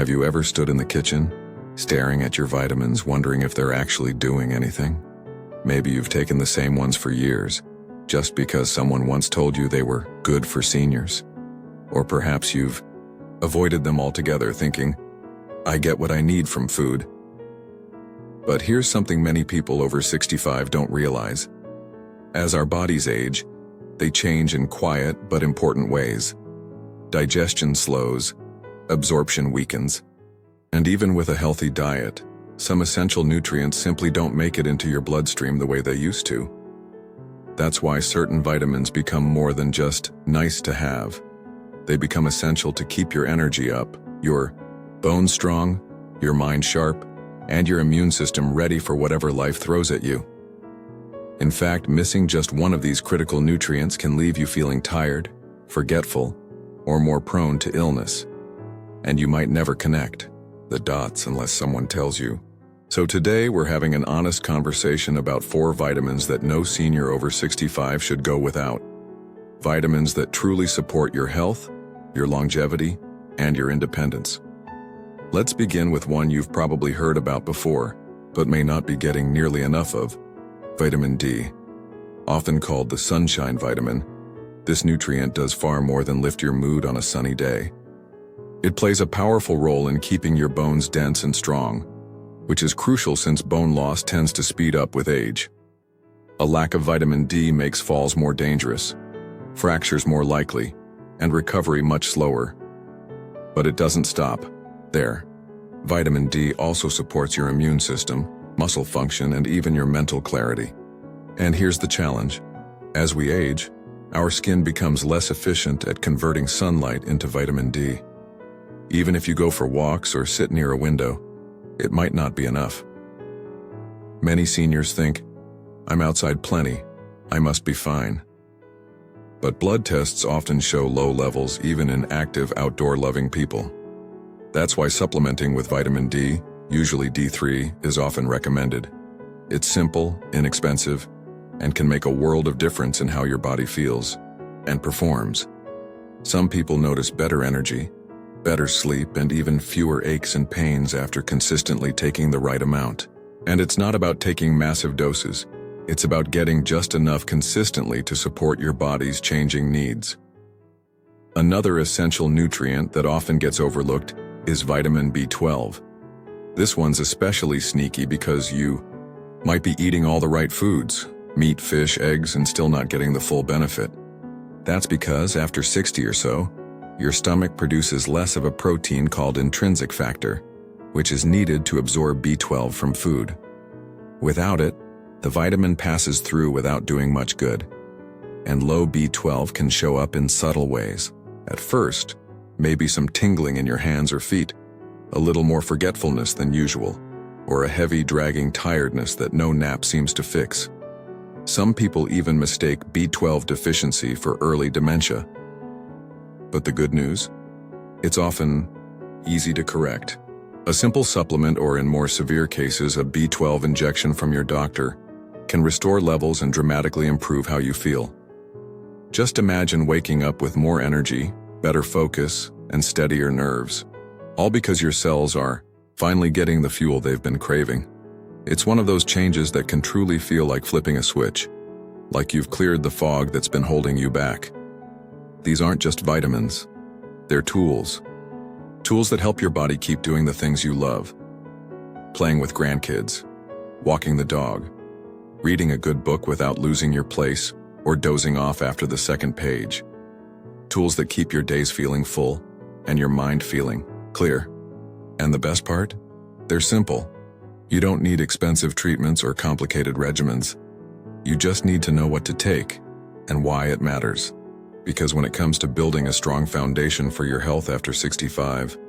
Have you ever stood in the kitchen, staring at your vitamins, wondering if they're actually doing anything? Maybe you've taken the same ones for years, just because someone once told you they were good for seniors. Or perhaps you've avoided them altogether, thinking, I get what I need from food. But here's something many people over 65 don't realize. As our bodies age, they change in quiet but important ways. Digestion slows, absorption weakens, and even with a healthy diet, some essential nutrients simply don't make it into your bloodstream the way they used to. That's why certain vitamins become more than just nice to have. They become essential to keep your energy up, your bones strong, your mind sharp, and your immune system ready for whatever life throws at you. In fact, missing just one of these critical nutrients can leave you feeling tired, forgetful, or more prone to illness. And you might never connect the dots unless someone tells you. So today we're having an honest conversation about 4 vitamins that no senior over 65 should go without. Vitamins that truly support your health, your longevity, and your independence. Let's begin with one you've probably heard about before, but may not be getting nearly enough of: vitamin D. Often called the sunshine vitamin, this nutrient does far more than lift your mood on a sunny day. It plays a powerful role in keeping your bones dense and strong, which is crucial since bone loss tends to speed up with age. A lack of vitamin D makes falls more dangerous, fractures more likely, and recovery much slower. But it doesn't stop there. Vitamin D also supports your immune system, muscle function, and even your mental clarity. And here's the challenge. As we age, our skin becomes less efficient at converting sunlight into vitamin D. Even if you go for walks or sit near a window, it might not be enough. Many seniors think, I'm outside plenty, I must be fine. But blood tests often show low levels even in active outdoor-loving people. That's why supplementing with vitamin D, usually D3, is often recommended. It's simple, inexpensive, and can make a world of difference in how your body feels and performs. Some people notice better energy, better sleep, and even fewer aches and pains after consistently taking the right amount. And it's not about taking massive doses. It's about getting just enough consistently to support your body's changing needs. Another essential nutrient that often gets overlooked is vitamin B12. This one's especially sneaky because you might be eating all the right foods, meat, fish, eggs, and still not getting the full benefit. That's because after 60 or so, your stomach produces less of a protein called intrinsic factor, which is needed to absorb B12 from food. Without it, the vitamin passes through without doing much good. And low B12 can show up in subtle ways. At first, maybe some tingling in your hands or feet, a little more forgetfulness than usual, or a heavy, dragging tiredness that no nap seems to fix. Some people even mistake B12 deficiency for early dementia. But the good news? It's often easy to correct. A simple supplement, or in more severe cases, a B12 injection from your doctor, can restore levels and dramatically improve how you feel. Just imagine waking up with more energy, better focus, and steadier nerves, all because your cells are finally getting the fuel they've been craving. It's one of those changes that can truly feel like flipping a switch, like you've cleared the fog that's been holding you back. These aren't just vitamins, they're tools. Tools that help your body keep doing the things you love. Playing with grandkids, walking the dog, reading a good book without losing your place or dozing off after the second page. Tools that keep your days feeling full and your mind feeling clear. And the best part? They're simple. You don't need expensive treatments or complicated regimens. You just need to know what to take and why it matters. Because when it comes to building a strong foundation for your health after 65,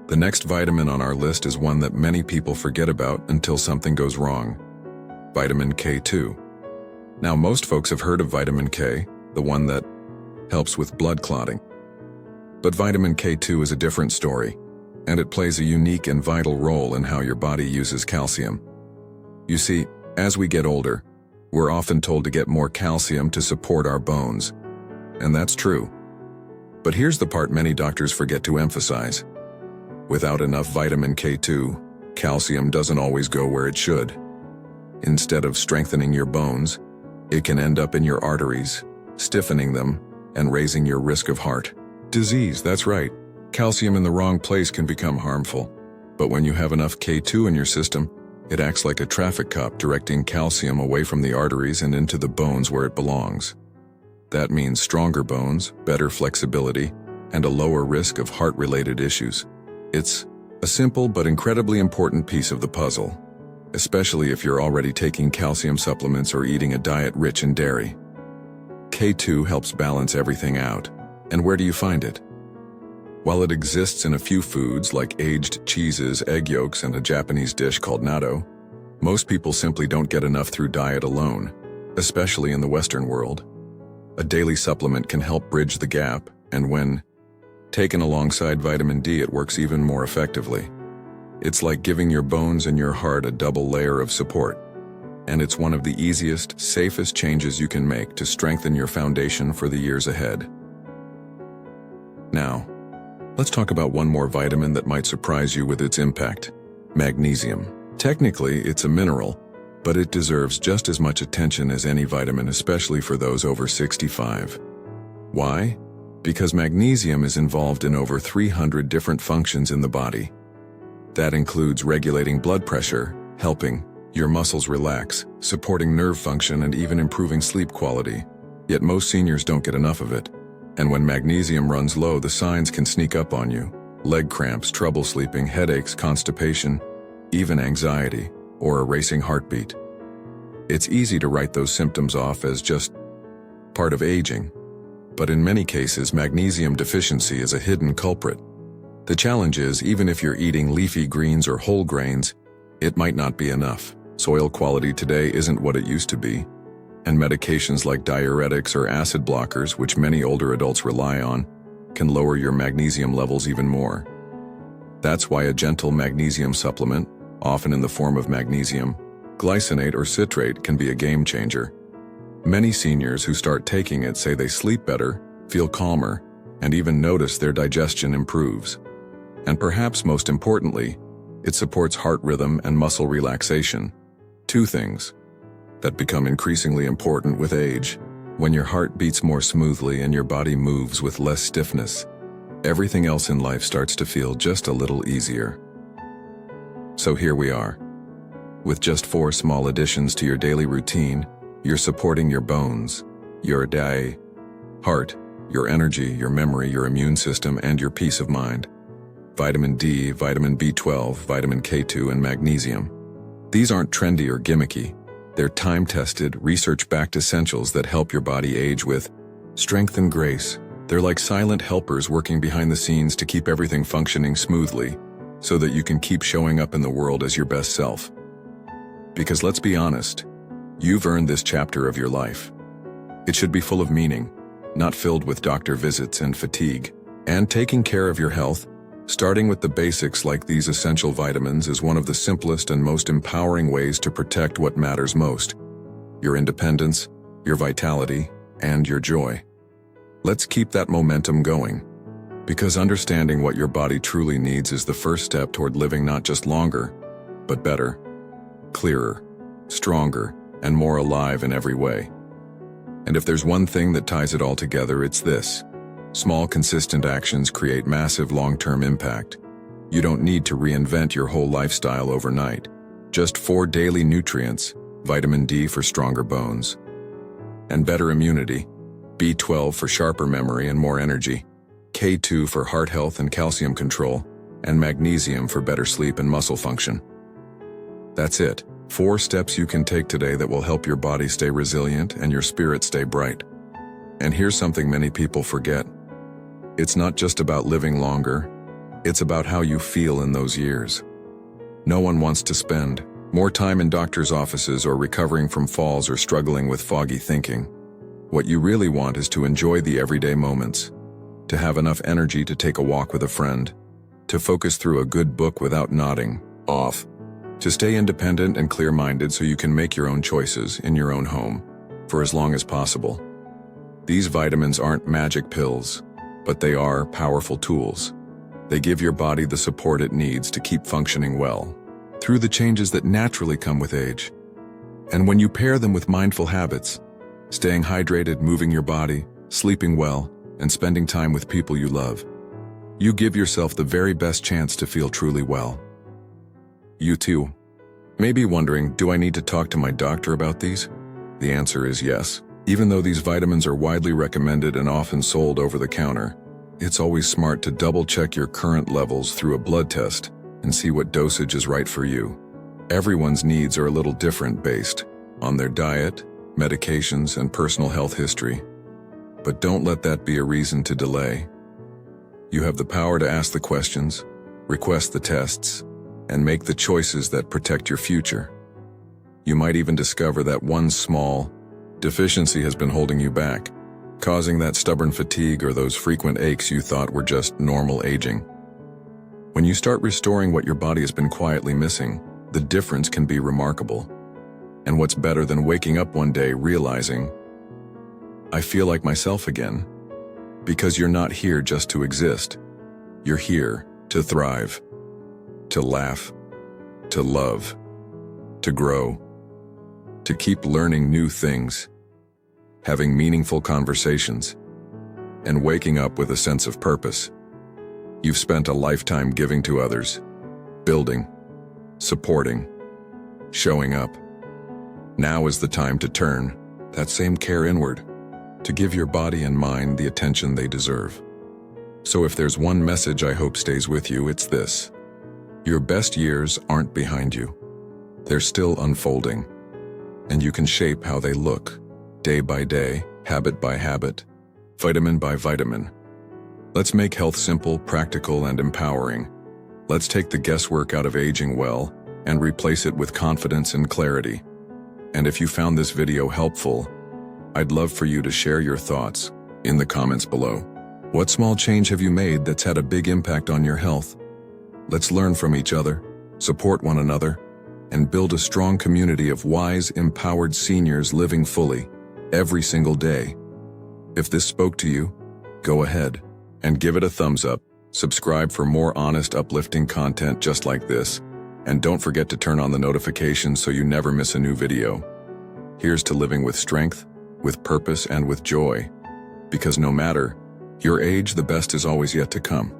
the next vitamin on our list is one that many people forget about until something goes wrong: vitamin K2. Now, most folks have heard of vitamin K, the one that helps with blood clotting. But vitamin K2 is a different story, and it plays a unique and vital role in how your body uses calcium. You see, as we get older, we're often told to get more calcium to support our bones. And that's true. But here's the part many doctors forget to emphasize. Without enough vitamin K2, calcium doesn't always go where it should. Instead of strengthening your bones, it can end up in your arteries, stiffening them, and raising your risk of heart disease. That's right. Calcium in the wrong place can become harmful. But when you have enough K2 in your system, it acts like a traffic cop directing calcium away from the arteries and into the bones where it belongs. That means stronger bones, better flexibility, and a lower risk of heart-related issues. It's a simple but incredibly important piece of the puzzle, especially if you're already taking calcium supplements or eating a diet rich in dairy. K2 helps balance everything out. And where do you find it? While it exists in a few foods like aged cheeses, egg yolks, and a Japanese dish called natto, most people simply don't get enough through diet alone, especially in the Western world. A daily supplement can help bridge the gap, and when taken alongside vitamin D, it works even more effectively. It's like giving your bones and your heart a double layer of support. And it's one of the easiest, safest changes you can make to strengthen your foundation for the years ahead. Now, let's talk about one more vitamin that might surprise you with its impact: magnesium. Technically, it's a mineral, but it deserves just as much attention as any vitamin, especially for those over 65. Why? Because magnesium is involved in over 300 different functions in the body. That includes regulating blood pressure, helping your muscles relax, supporting nerve function, and even improving sleep quality. Yet most seniors don't get enough of it. And when magnesium runs low, the signs can sneak up on you: leg cramps, trouble sleeping, headaches, constipation, even anxiety, or a racing heartbeat. It's easy to write those symptoms off as just part of aging, but in many cases, magnesium deficiency is a hidden culprit. The challenge is, even if you're eating leafy greens or whole grains, it might not be enough. Soil quality today isn't what it used to be, and medications like diuretics or acid blockers, which many older adults rely on, can lower your magnesium levels even more. That's why a gentle magnesium supplement, often in the form of magnesium glycinate or citrate, can be a game changer. Many seniors who start taking it say they sleep better, feel calmer, and even notice their digestion improves. And perhaps most importantly, it supports heart rhythm and muscle relaxation. Two things that become increasingly important with age. When your heart beats more smoothly and your body moves with less stiffness, everything else in life starts to feel just a little easier. So here we are. With just 4 small additions to your daily routine, you're supporting your bones, your heart, your energy, your memory, your immune system, and your peace of mind. Vitamin D, vitamin B12, vitamin K2, and magnesium. These aren't trendy or gimmicky. They're time-tested, research-backed essentials that help your body age with strength and grace. They're like silent helpers working behind the scenes to keep everything functioning smoothly, so that you can keep showing up in the world as your best self. Because let's be honest, you've earned this chapter of your life. It should be full of meaning, not filled with doctor visits and fatigue. And taking care of your health, starting with the basics like these essential vitamins, is one of the simplest and most empowering ways to protect what matters most: your independence, your vitality, and your joy. Let's keep that momentum going, because understanding what your body truly needs is the first step toward living not just longer, but better, clearer, stronger, and more alive in every way. And if there's one thing that ties it all together, it's this: small, consistent actions create massive long-term impact. You don't need to reinvent your whole lifestyle overnight. Just 4 daily nutrients: vitamin D for stronger bones and better immunity, B12 for sharper memory and more energy, K2 for heart health and calcium control, and magnesium for better sleep and muscle function. That's it. 4 steps you can take today that will help your body stay resilient and your spirit stay bright. And here's something many people forget. It's not just about living longer, it's about how you feel in those years. No one wants to spend more time in doctor's offices or recovering from falls or struggling with foggy thinking. What you really want is to enjoy the everyday moments, to have enough energy to take a walk with a friend, to focus through a good book without nodding off, to stay independent and clear-minded so you can make your own choices in your own home for as long as possible. These vitamins aren't magic pills, but they are powerful tools. They give your body the support it needs to keep functioning well, through the changes that naturally come with age. And when you pair them with mindful habits, staying hydrated, moving your body, sleeping well, and spending time with people you love, you give yourself the very best chance to feel truly well. You too may be wondering, do I need to talk to my doctor about these? The answer is yes. Even though these vitamins are widely recommended and often sold over the counter, it's always smart to double-check your current levels through a blood test and see what dosage is right for you. Everyone's needs are a little different based on their diet, medications, and personal health history. But don't let that be a reason to delay. You have the power to ask the questions, request the tests, and make the choices that protect your future. You might even discover that one small deficiency has been holding you back, causing that stubborn fatigue or those frequent aches you thought were just normal aging. When you start restoring what your body has been quietly missing, the difference can be remarkable. And what's better than waking up one day realizing, I feel like myself again? Because you're not here just to exist. You're here to thrive, to laugh, to love, to grow, to keep learning new things, having meaningful conversations, and waking up with a sense of purpose. You've spent a lifetime giving to others, building, supporting, showing up. Now is the time to turn that same care inward, to give your body and mind the attention they deserve. So if there's one message I hope stays with you, it's this. Your best years aren't behind you. They're still unfolding, and you can shape how they look, day by day, habit by habit, vitamin by vitamin. Let's make health simple, practical, and empowering. Let's take the guesswork out of aging well and replace it with confidence and clarity. And if you found this video helpful, I'd love for you to share your thoughts in the comments below. What small change have you made that's had a big impact on your health? Let's learn from each other, support one another, and build a strong community of wise, empowered seniors living fully every single day. If this spoke to you, go ahead and give it a thumbs up, subscribe for more honest, uplifting content just like this, and don't forget to turn on the notifications so you never miss a new video. Here's to living with strength, with purpose, and with joy, because no matter your age, the best is always yet to come.